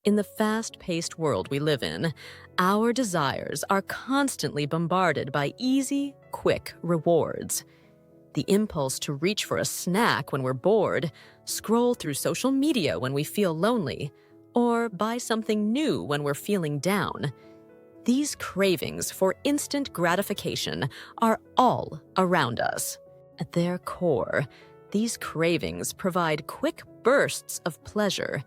In the fast-paced world we live in, our desires are constantly bombarded by easy, quick rewards. The impulse to reach for a snack when we're bored, scroll through social media when we feel lonely, or buy something new when we're feeling down. These cravings for instant gratification are all around us. At their core, these cravings provide quick bursts of pleasure.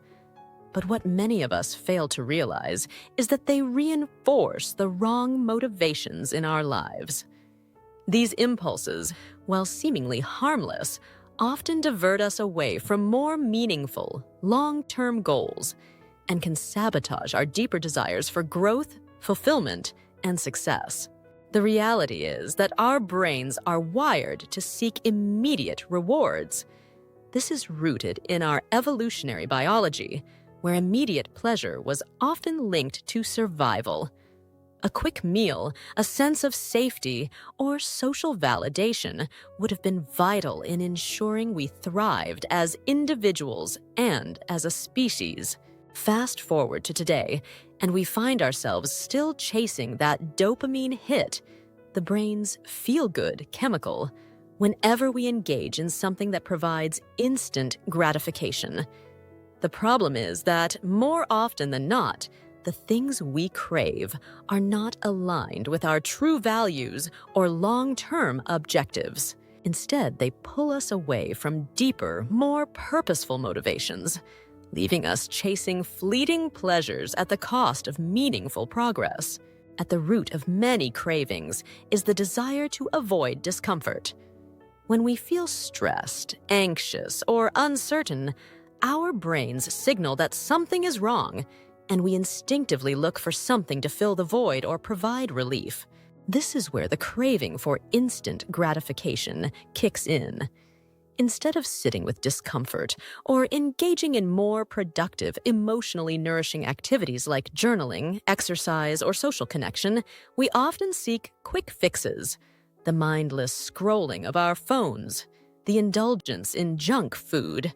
But what many of us fail to realize is that they reinforce the wrong motivations in our lives. These impulses, while seemingly harmless, often divert us away from more meaningful, long-term goals and can sabotage our deeper desires for growth, fulfillment, and success. The reality is that our brains are wired to seek immediate rewards. This is rooted in our evolutionary biology, where immediate pleasure was often linked to survival. A quick meal, a sense of safety, or social validation would have been vital in ensuring we thrived as individuals and as a species. Fast forward to today, and we find ourselves still chasing that dopamine hit, the brain's feel-good chemical, whenever we engage in something that provides instant gratification. The problem is that, more often than not, the things we crave are not aligned with our true values or long-term objectives. Instead, they pull us away from deeper, more purposeful motivations, leaving us chasing fleeting pleasures at the cost of meaningful progress. At the root of many cravings is the desire to avoid discomfort. When we feel stressed, anxious, or uncertain, our brains signal that something is wrong, and we instinctively look for something to fill the void or provide relief. This is where the craving for instant gratification kicks in. Instead of sitting with discomfort or engaging in more productive, emotionally nourishing activities like journaling, exercise, or social connection, we often seek quick fixes: the mindless scrolling of our phones, the indulgence in junk food,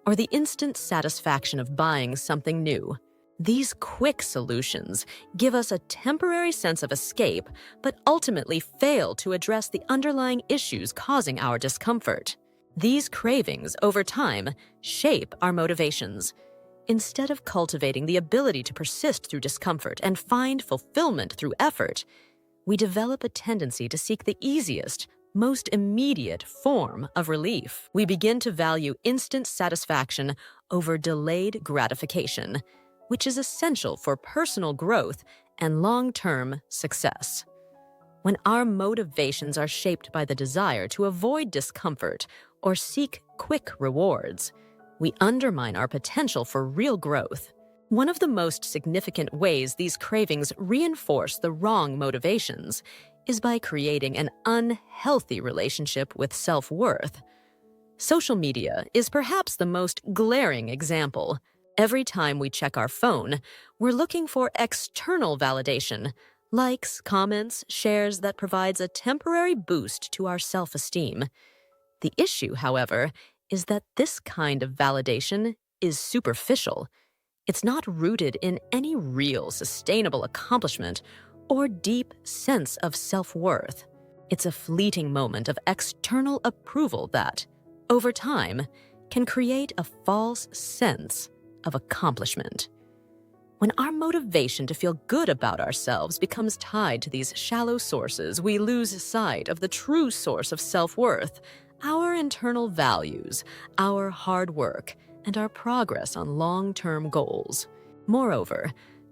or the instant satisfaction of buying something new. These quick solutions give us a temporary sense of escape, but ultimately fail to address the underlying issues causing our discomfort. These cravings, over time, shape our motivations. Instead of cultivating the ability to persist through discomfort and find fulfillment through effort, we develop a tendency to seek the easiest, most immediate form of relief. We begin to value instant satisfaction over delayed gratification, which is essential for personal growth and long-term success. When our motivations are shaped by the desire to avoid discomfort or seek quick rewards, we undermine our potential for real growth. One of the most significant ways these cravings reinforce the wrong motivations is by creating an unhealthy relationship with self-worth. Social media is perhaps the most glaring example. Every time we check our phone, we're looking for external validation, likes, comments, shares that provides a temporary boost to our self-esteem. The issue, however, is that this kind of validation is superficial. It's not rooted in any real, sustainable accomplishment or deep sense of self-worth. It's a fleeting moment of external approval that, over time, can create a false sense of accomplishment. When our motivation to feel good about ourselves becomes tied to these shallow sources, we lose sight of the true source of self-worth: our internal values, our hard work, and our progress on long-term goals. Moreover,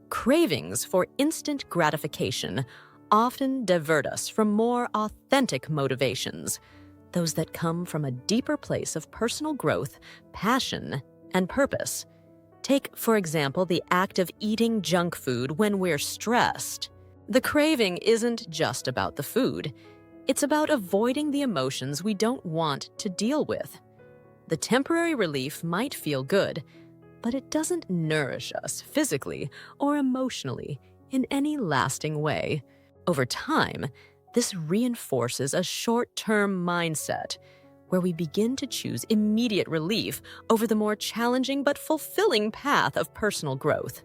cravings for instant gratification often divert us from more authentic motivations, those that come from a deeper place of personal growth, passion, and purpose. Take, for example, the act of eating junk food when we're stressed. The craving isn't just about the food. It's about avoiding the emotions we don't want to deal with. The temporary relief might feel good, but it doesn't nourish us physically or emotionally in any lasting way. Over time, this reinforces a short-term mindset. where we begin to choose immediate relief over the more challenging but fulfilling path of personal growth.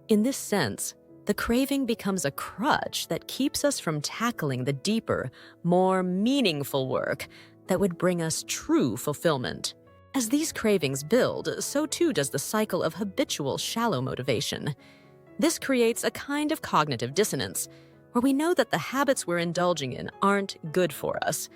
In this sense, the craving becomes a crutch that keeps us from tackling the deeper, more meaningful work that would bring us true fulfillment. As these cravings build, so too does the cycle of habitual shallow motivation. This creates a kind of cognitive dissonance, where we know that the habits we're indulging in aren't good for us,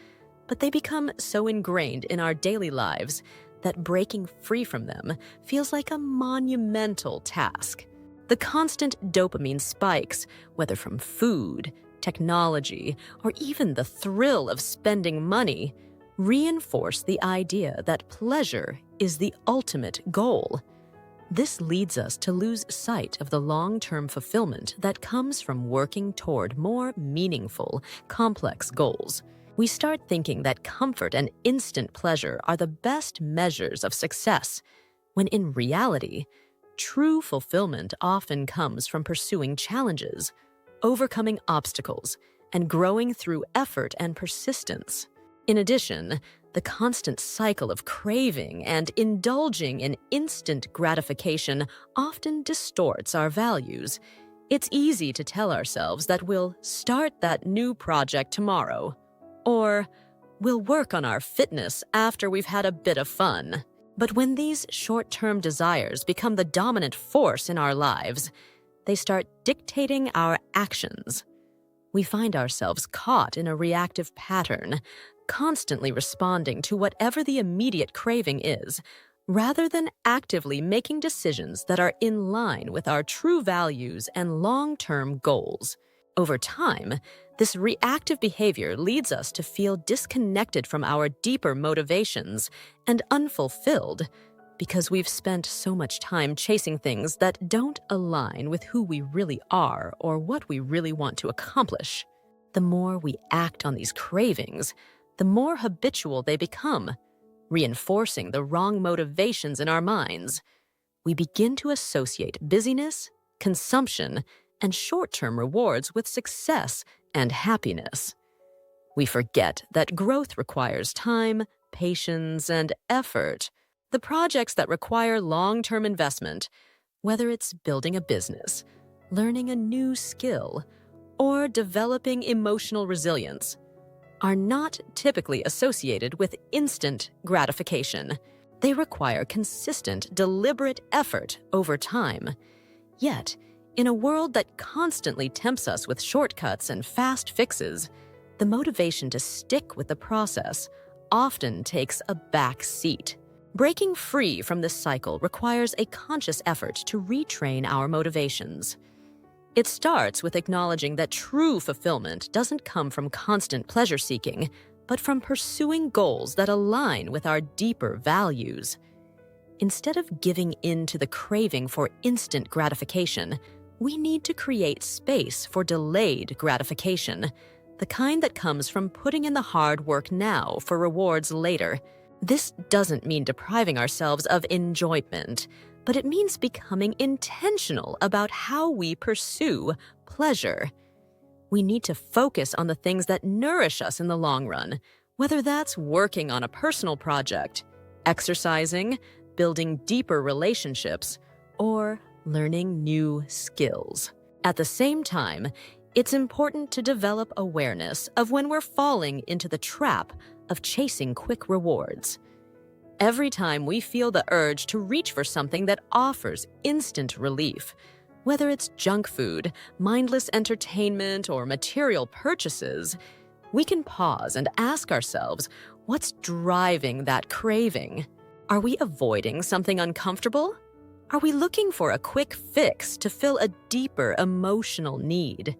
but they become so ingrained in our daily lives that breaking free from them feels like a monumental task. The constant dopamine spikes, whether from food, technology, or even the thrill of spending money, reinforce the idea that pleasure is the ultimate goal. This leads us to lose sight of the long-term fulfillment that comes from working toward more meaningful, complex goals. We start thinking that comfort and instant pleasure are the best measures of success, when in reality, true fulfillment often comes from pursuing challenges, overcoming obstacles, and growing through effort and persistence. In addition, the constant cycle of craving and indulging in instant gratification often distorts our values. It's easy to tell ourselves that we'll start that new project tomorrow, or we'll work on our fitness after we've had a bit of fun. But when these short-term desires become the dominant force in our lives, they start dictating our actions. We find ourselves caught in a reactive pattern, constantly responding to whatever the immediate craving is, rather than actively making decisions that are in line with our true values and long-term goals. Over time, this reactive behavior leads us to feel disconnected from our deeper motivations and unfulfilled because we've spent so much time chasing things that don't align with who we really are or what we really want to accomplish. The more we act on these cravings, the more habitual they become, reinforcing the wrong motivations in our minds. We begin to associate busyness, consumption, and short-term rewards with success and happiness. We forget that growth requires time, patience, and effort. The projects that require long-term investment, whether it's building a business, learning a new skill, or developing emotional resilience, are not typically associated with instant gratification. They require consistent, deliberate effort over time. Yet, in a world that constantly tempts us with shortcuts and fast fixes, the motivation to stick with the process often takes a back seat. Breaking free from this cycle requires a conscious effort to retrain our motivations. It starts with acknowledging that true fulfillment doesn't come from constant pleasure-seeking, but from pursuing goals that align with our deeper values. Instead of giving in to the craving for instant gratification, we need to create space for delayed gratification, the kind that comes from putting in the hard work now for rewards later. This doesn't mean depriving ourselves of enjoyment, but it means becoming intentional about how we pursue pleasure. We need to focus on the things that nourish us in the long run, whether that's working on a personal project, exercising, building deeper relationships, or learning new skills. At the same time, it's important to develop awareness of when we're falling into the trap of chasing quick rewards. Every time we feel the urge to reach for something that offers instant relief, whether it's junk food, mindless entertainment, or material purchases, we can pause and ask ourselves, what's driving that craving? Are we avoiding something uncomfortable? Are we looking for a quick fix to fill a deeper emotional need?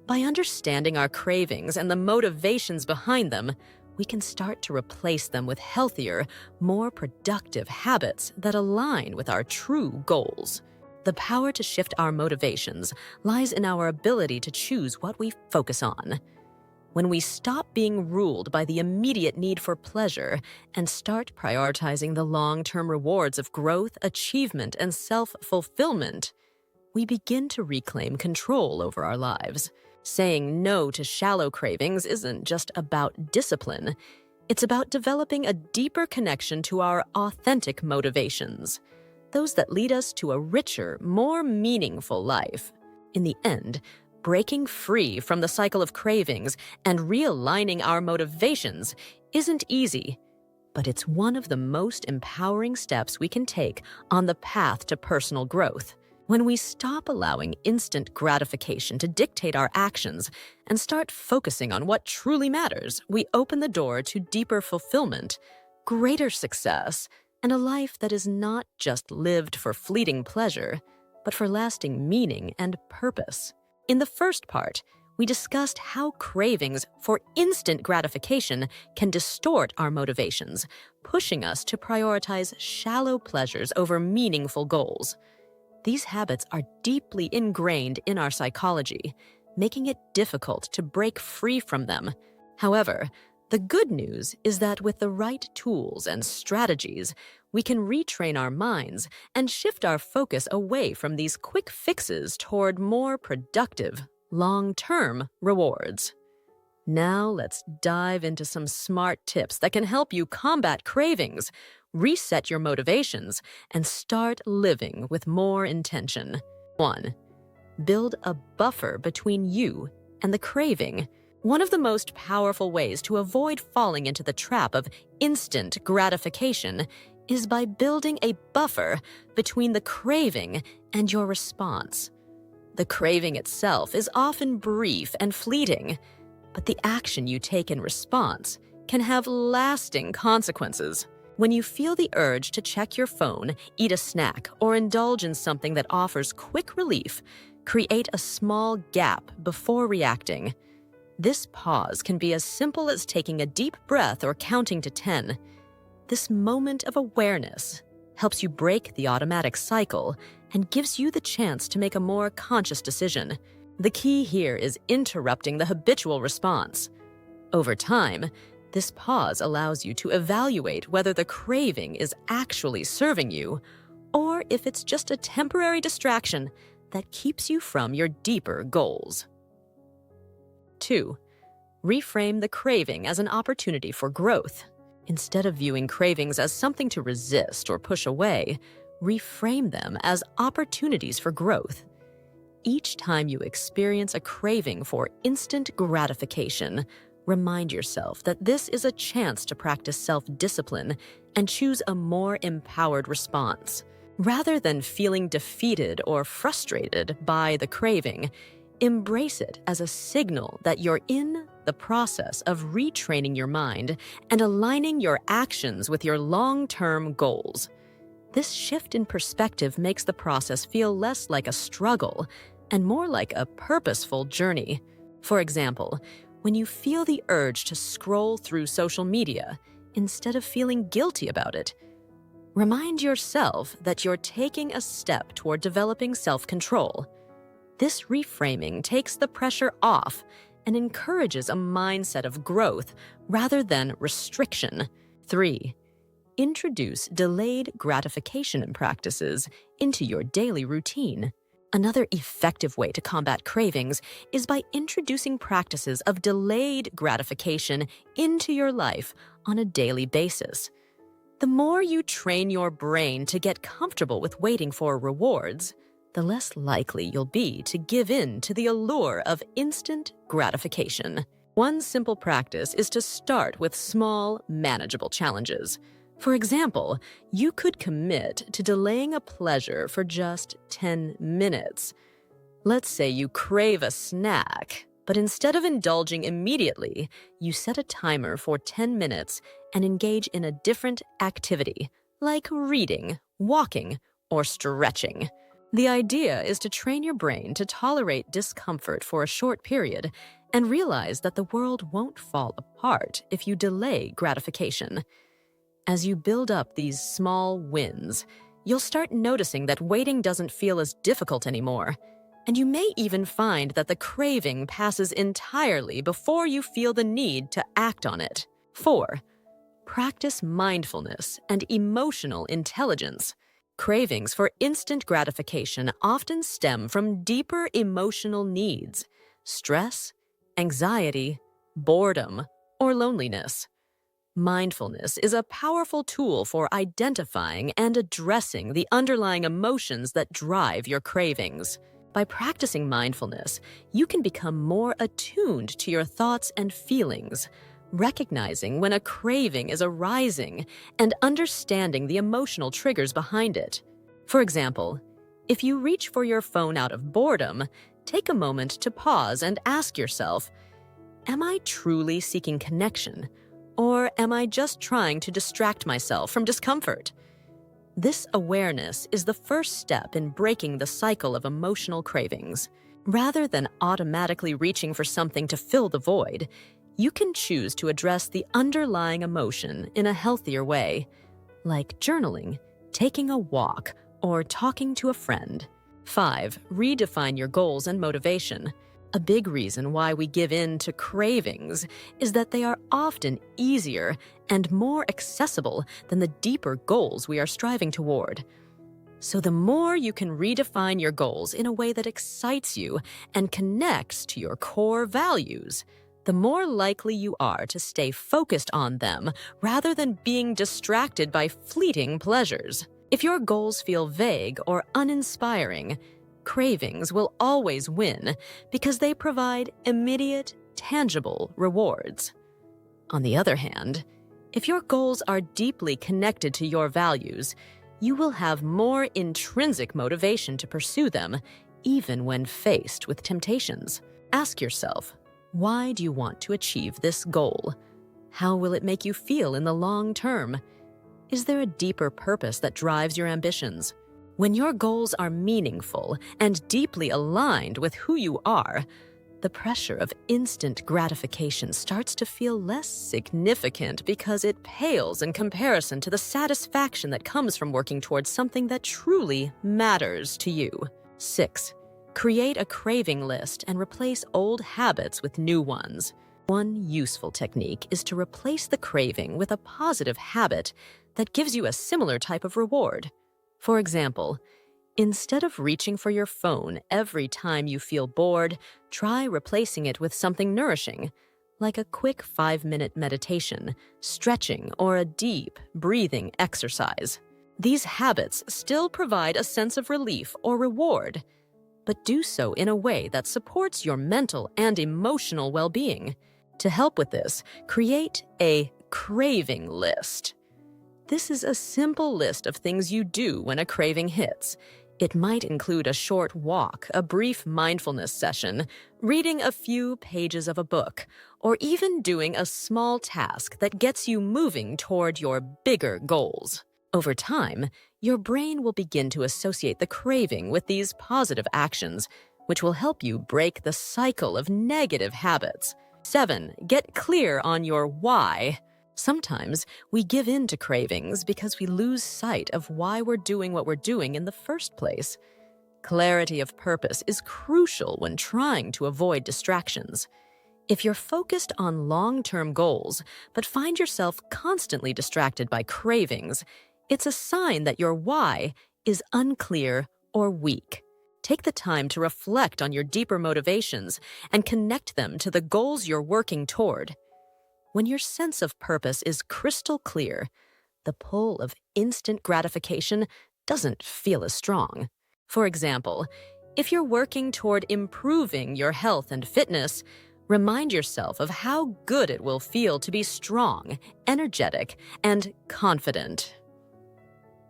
By understanding our cravings and the motivations behind them, we can start to replace them with healthier, more productive habits that align with our true goals. The power to shift our motivations lies in our ability to choose what we focus on. When we stop being ruled by the immediate need for pleasure and start prioritizing the long-term rewards of growth, achievement, and self-fulfillment, we begin to reclaim control over our lives. Saying no to shallow cravings isn't just about discipline. It's about developing a deeper connection to our authentic motivations, those that lead us to a richer, more meaningful life. In the end, breaking free from the cycle of cravings and realigning our motivations isn't easy, but it's one of the most empowering steps we can take on the path to personal growth. When we stop allowing instant gratification to dictate our actions and start focusing on what truly matters, we open the door to deeper fulfillment, greater success, and a life that is not just lived for fleeting pleasure, but for lasting meaning and purpose. In the first part, we discussed how cravings for instant gratification can distort our motivations, pushing us to prioritize shallow pleasures over meaningful goals. These habits are deeply ingrained in our psychology, making it difficult to break free from them. However, the good news is that with the right tools and strategies, we can retrain our minds and shift our focus away from these quick fixes toward more productive, long-term rewards. Now let's dive into some smart tips that can help you combat cravings, reset your motivations, and start living with more intention. 1. Build a buffer between you and the craving. One of the most powerful ways to avoid falling into the trap of instant gratification is by building a buffer between the craving and your response. The craving itself is often brief and fleeting, but the action you take in response can have lasting consequences. When you feel the urge to check your phone, eat a snack, or indulge in something that offers quick relief, create a small gap before reacting. This pause can be as simple as taking a deep breath or counting to 10. This moment of awareness helps you break the automatic cycle and gives you the chance to make a more conscious decision. The key here is interrupting the habitual response. Over time, this pause allows you to evaluate whether the craving is actually serving you or if it's just a temporary distraction that keeps you from your deeper goals. 2. Reframe the craving as an opportunity for growth. Instead of viewing cravings as something to resist or push away, reframe them as opportunities for growth. Each time you experience a craving for instant gratification, remind yourself that this is a chance to practice self-discipline and choose a more empowered response. Rather than feeling defeated or frustrated by the craving, embrace it as a signal that you're in the process of retraining your mind and aligning your actions with your long-term goals. This shift in perspective makes the process feel less like a struggle and more like a purposeful journey. For example, when you feel the urge to scroll through social media, instead of feeling guilty about it, remind yourself that you're taking a step toward developing self-control. This reframing takes the pressure off and encourages a mindset of growth rather than restriction. 3. Introduce delayed gratification practices into your daily routine. Another effective way to combat cravings is by introducing practices of delayed gratification into your life on a daily basis. The more you train your brain to get comfortable with waiting for rewards, the less likely you'll be to give in to the allure of instant gratification. One simple practice is to start with small, manageable challenges. For example, you could commit to delaying a pleasure for just 10 minutes. Let's say you crave a snack, but instead of indulging immediately, you set a timer for 10 minutes and engage in a different activity, like reading, walking, or stretching. The idea is to train your brain to tolerate discomfort for a short period and realize that the world won't fall apart if you delay gratification. As you build up these small wins, you'll start noticing that waiting doesn't feel as difficult anymore, and you may even find that the craving passes entirely before you feel the need to act on it. 4. Practice mindfulness and emotional intelligence. Cravings for instant gratification often stem from deeper emotional needs: stress, anxiety, boredom, or loneliness. Mindfulness is a powerful tool for identifying and addressing the underlying emotions that drive your cravings. By practicing mindfulness, you can become more attuned to your thoughts and feelings, recognizing when a craving is arising and understanding the emotional triggers behind it. For example, if you reach for your phone out of boredom, take a moment to pause and ask yourself, am I truly seeking connection, or am I just trying to distract myself from discomfort? This awareness is the first step in breaking the cycle of emotional cravings. Rather than automatically reaching for something to fill the void, you can choose to address the underlying emotion in a healthier way, like journaling, taking a walk, or talking to a friend. 5. Redefine your goals and motivation. A big reason why we give in to cravings is that they are often easier and more accessible than the deeper goals we are striving toward. So the more you can redefine your goals in a way that excites you and connects to your core values, the more likely you are to stay focused on them rather than being distracted by fleeting pleasures. If your goals feel vague or uninspiring, cravings will always win because they provide immediate, tangible rewards. On the other hand, if your goals are deeply connected to your values, you will have more intrinsic motivation to pursue them, even when faced with temptations. Ask yourself, why do you want to achieve this goal? How will it make you feel in the long term? Is there a deeper purpose that drives your ambitions? When your goals are meaningful and deeply aligned with who you are, the pressure of instant gratification starts to feel less significant because it pales in comparison to the satisfaction that comes from working towards something that truly matters to you. 6. Create a craving list and replace old habits with new ones. One useful technique is to replace the craving with a positive habit that gives you a similar type of reward. For example, instead of reaching for your phone every time you feel bored, try replacing it with something nourishing, like a quick 5-minute meditation, stretching, or a deep, breathing exercise. These habits still provide a sense of relief or reward, but do so in a way that supports your mental and emotional well-being. To help with this, create a craving list. This is a simple list of things you do when a craving hits. It might include a short walk, a brief mindfulness session, reading a few pages of a book, or even doing a small task that gets you moving toward your bigger goals. Over time, your brain will begin to associate the craving with these positive actions, which will help you break the cycle of negative habits. 7. Get clear on your why. Sometimes we give in to cravings because we lose sight of why we're doing what we're doing in the first place. Clarity of purpose is crucial when trying to avoid distractions. If you're focused on long-term goals but find yourself constantly distracted by cravings, it's a sign that your why is unclear or weak. Take the time to reflect on your deeper motivations and connect them to the goals you're working toward. When your sense of purpose is crystal clear, the pull of instant gratification doesn't feel as strong. For example, if you're working toward improving your health and fitness, remind yourself of how good it will feel to be strong, energetic, and confident.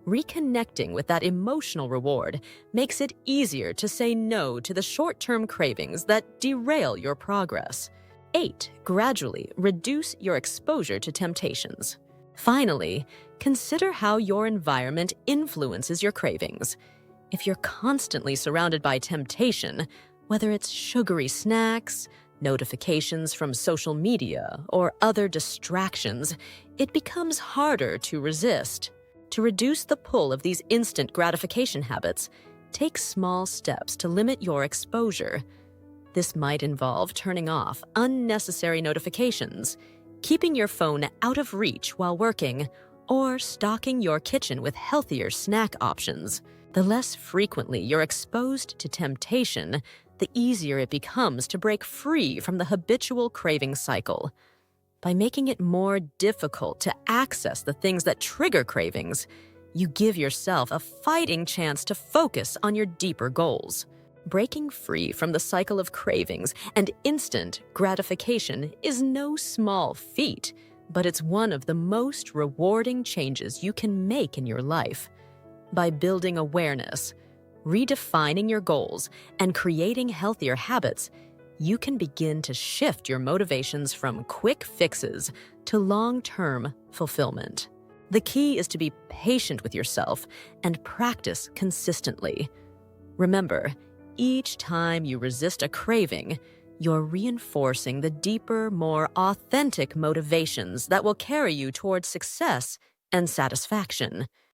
Reconnecting with that emotional reward makes it easier to say no to the short-term cravings that derail your progress. 8. Gradually reduce your exposure to temptations. Finally, consider how your environment influences your cravings. If you're constantly surrounded by temptation, whether it's sugary snacks, notifications from social media, or other distractions, it becomes harder to resist. To reduce the pull of these instant gratification habits, take small steps to limit your exposure. This might involve turning off unnecessary notifications, keeping your phone out of reach while working, or stocking your kitchen with healthier snack options. The less frequently you're exposed to temptation, the easier it becomes to break free from the habitual craving cycle. By making it more difficult to access the things that trigger cravings, you give yourself a fighting chance to focus on your deeper goals. Breaking free from the cycle of cravings and instant gratification is no small feat, but it's one of the most rewarding changes you can make in your life. By building awareness, redefining your goals, and creating healthier habits, you can begin to shift your motivations from quick fixes to long-term fulfillment. The key is to be patient with yourself and practice consistently. Remember, each time you resist a craving, you're reinforcing the deeper, more authentic motivations that will carry you towards success and satisfaction.